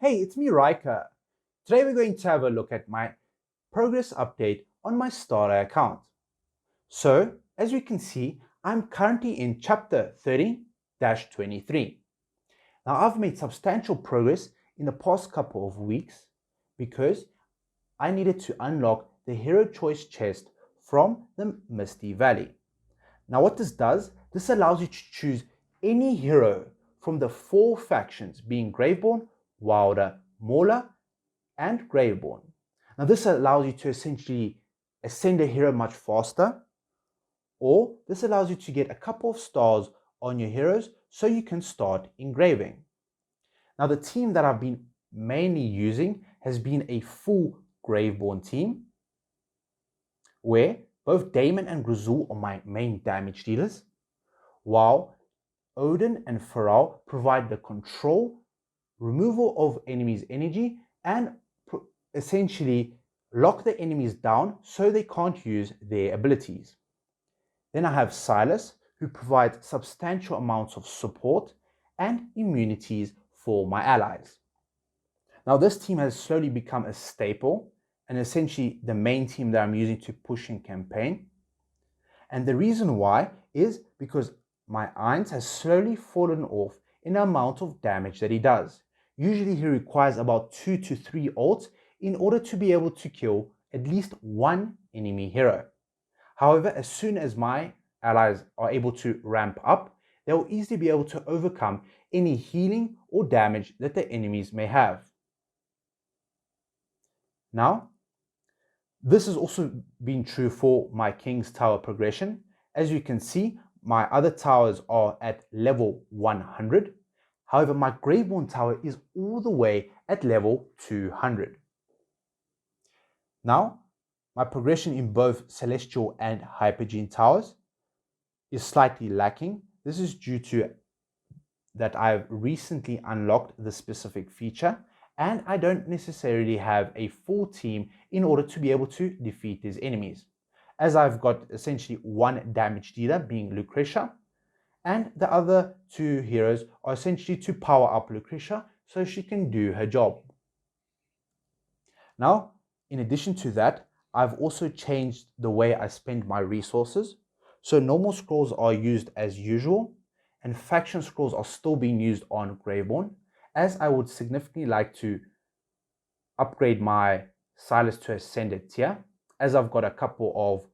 Hey, it's me, Riker. Today we're going to have a look at my progress update on my starter account. So, as you can see, I'm currently in chapter 30-23. Now, I've made substantial progress in the past couple of weeks because I needed to unlock the hero choice chest from the Misty Valley. Now, what this does, this allows you to choose any hero from the 4 factions, being Graveborn, Wilder, Muller, and Graveborn. Now, this allows you to essentially ascend a hero much faster, or this allows you to get a couple of stars on your heroes so you can start engraving. Now, the team that I've been mainly using has been a full Graveborn team, where both Damon and Grizzle are my main damage dealers, while Odin and Pharrell provide the control, removal of enemies' energy, and essentially lock the enemies down so they can't use their abilities. Then I have Silas, who provides substantial amounts of support and immunities for my allies. Now, this team has slowly become a staple and essentially the main team that I'm using to push in campaign. And the reason why is because my Ainz has slowly fallen off in the amount of damage that he does. Usually he requires about 2 to 3 ults in order to be able to kill at least one enemy hero. However, as soon as my allies are able to ramp up, they will easily be able to overcome any healing or damage that the enemies may have. Now, this has also been true for my King's Tower progression. As you can see, my other towers are at level 100. However, my Graveborn tower is all the way at level 200. Now, my progression in both Celestial and Hypergene towers is slightly lacking. This is due to that I've recently unlocked the specific feature, and I don't necessarily have a full team in order to be able to defeat these enemies, as I've got essentially one damage dealer, being Lucretia, and the other 2 heroes are essentially to power up Lucretia so she can do her job. Now, in addition to that, I've also changed the way I spend my resources. So normal scrolls are used as usual, and faction scrolls are still being used on Graveborn, as I would significantly like to upgrade my Silas to Ascended tier, as I've got a couple of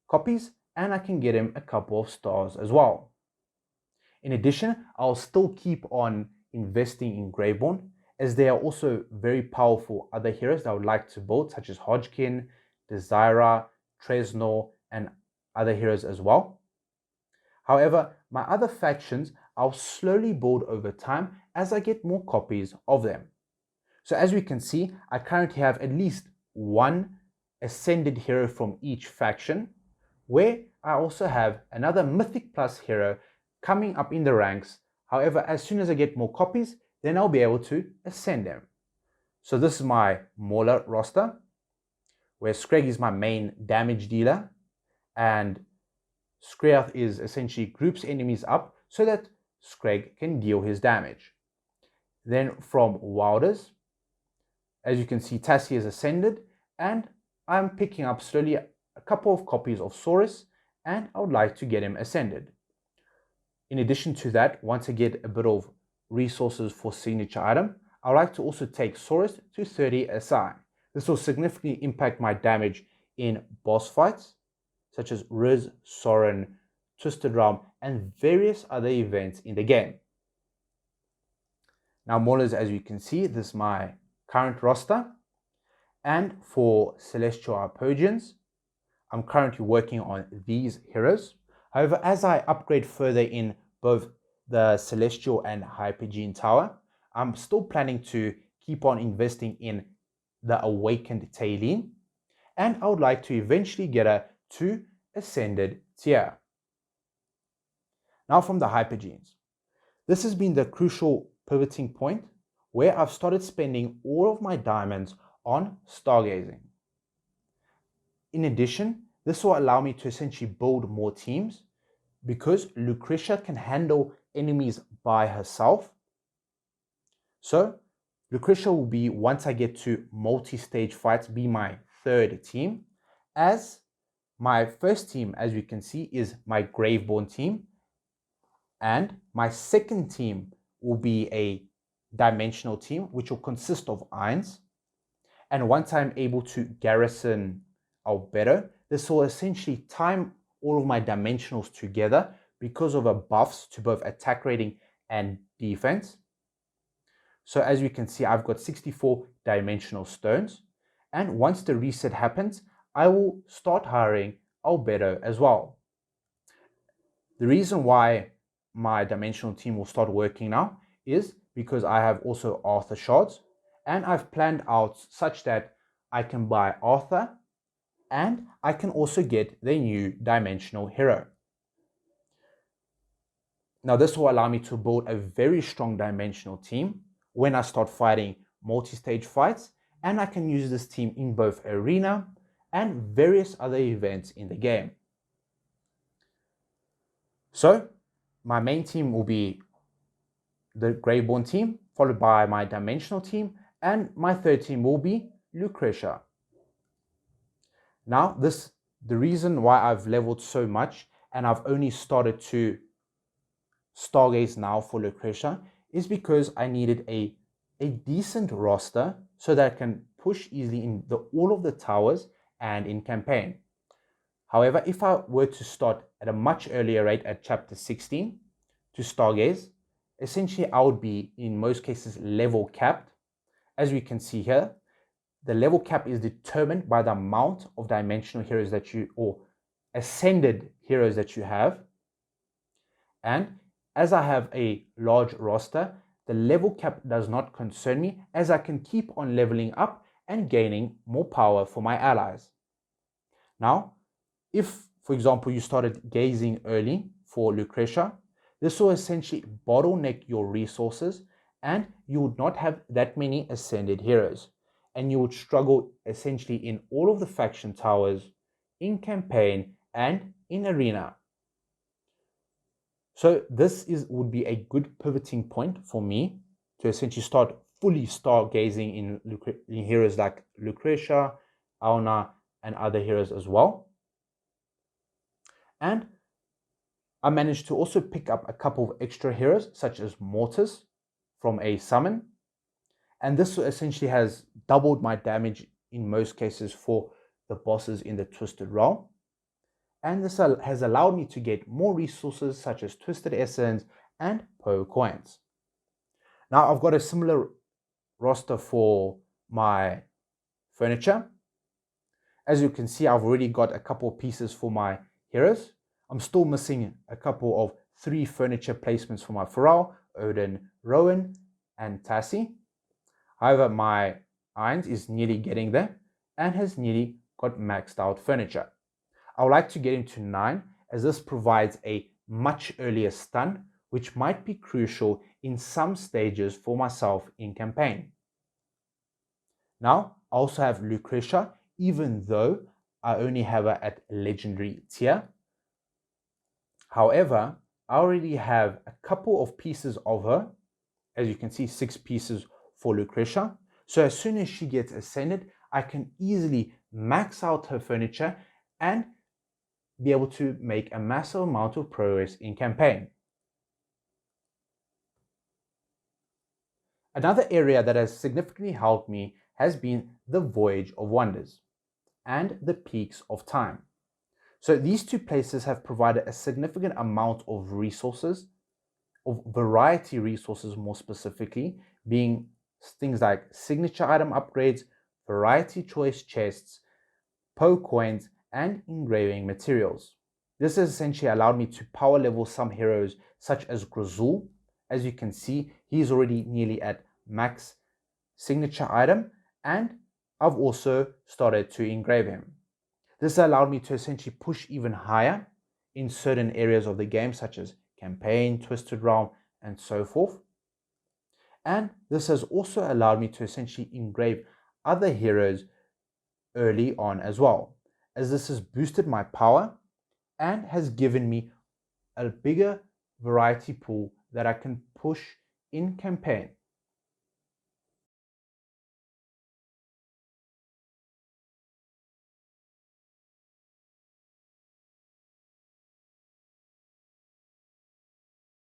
copies and I can get him a couple of stars as well. In addition, I'll still keep on investing in Graveborn, as there are also very powerful other heroes that I would like to build, such as Hodgkin, Desira, Tresnor, and other heroes as well. However, my other factions I'll slowly build over time as I get more copies of them. So as we can see, I currently have at least one Ascended hero from each faction, where I also have another Mythic Plus hero coming up in the ranks. However, as soon as I get more copies, then I'll be able to ascend them. So this is my Muller Roster, where Scrag is my main damage dealer, and Scrag is essentially groups enemies up so that Scrag can deal his damage. Then from Wilders, as you can see, Tassie is ascended, and I'm picking up slowly a couple of copies of Saurus, and I would like to get him ascended. In addition to that, once I get a bit of resources for signature item, I would like to also take Saurus to 30 SI. This will significantly impact my damage in boss fights, such as Riz, Sorin, Twisted Realm, and various other events in the game. Now, Maulers, as you can see, this is my current roster. And for Celestial Hypogeans, I'm currently working on these heroes. However, as I upgrade further in both the Celestial and Hypergene Tower, I'm still planning to keep on investing in the Awakened Tailene, and I would like to eventually get her to Ascended tier. Now from the Hypergenes. This has been the crucial pivoting point where I've started spending all of my diamonds on stargazing. In addition, this will allow me to essentially build more teams because Lucretia can handle enemies by herself. So Lucretia will be, once I get to multi-stage fights, be my third team, as my first team, as you can see, is my Graveborn team, and my second team will be a dimensional team, which will consist of Irons. And once I'm able to garrison Albedo, this will essentially time all of my dimensionals together because of a buffs to both attack rating and defense. So as you can see, I've got 64 dimensional stones. And once the reset happens, I will start hiring Albedo as well. The reason why my dimensional team will start working now is because I have also Arthur shards, and I've planned out such that I can buy Arthur and I can also get the new dimensional hero. Now this will allow me to build a very strong dimensional team when I start fighting multi-stage fights, and I can use this team in both arena and various other events in the game. So my main team will be the Graveborn team, followed by my dimensional team, and my third team will be Lucretia. Now the reason why I've leveled so much and I've only started to stargaze now for Lucretia is because I needed a decent roster so that I can push easily in all of the towers and in campaign. However, if I were to start at a much earlier rate at chapter 16 to stargaze, essentially I would be in most cases level capped. As we can see here, the level cap is determined by the amount of dimensional heroes that you, or ascended heroes that you have. And as I have a large roster, the level cap does not concern me, as I can keep on leveling up and gaining more power for my allies. Now, if, for example, you started gazing early for Lucretia, this will essentially bottleneck your resources and you would not have that many ascended heroes. And you would struggle essentially in all of the faction towers, in campaign, and in arena. So this would be a good pivoting point for me to essentially start fully stargazing in heroes like Lucretia, Aona, and other heroes as well. And I managed to also pick up a couple of extra heroes such as Mortis from a summon. And this essentially has doubled my damage in most cases for the bosses in the Twisted Realm. And this has allowed me to get more resources such as Twisted Essence and Poe coins. Now I've got a similar roster for my furniture. As you can see, I've already got a couple of pieces for my heroes. I'm still missing a couple of 3 furniture placements for my Pharrell, Odin, Rowan, and Tassie. However, my Irons is nearly getting there and has nearly got maxed out furniture. I would like to get him to 9, as this provides a much earlier stun, which might be crucial in some stages for myself in campaign. Now, I also have Lucretia, even though I only have her at legendary tier. However, I already have a couple of pieces of her. As you can see, 6 pieces for Lucretia. So as soon as she gets ascended, I can easily max out her furniture and be able to make a massive amount of progress in campaign. Another area that has significantly helped me has been the Voyage of Wonders and the Peaks of Time. So these 2 places have provided a significant amount of resources, of variety resources more specifically, being things like signature item upgrades, variety choice chests, Poe coins, and engraving materials. This has essentially allowed me to power level some heroes such as Grazul. As you can see, he's already nearly at max signature item, and I've also started to engrave him. This allowed me to essentially push even higher in certain areas of the game such as campaign, Twisted Realm, and so forth. And this has also allowed me to essentially engrave other heroes early on as well, as this has boosted my power and has given me a bigger variety pool that I can push in campaign.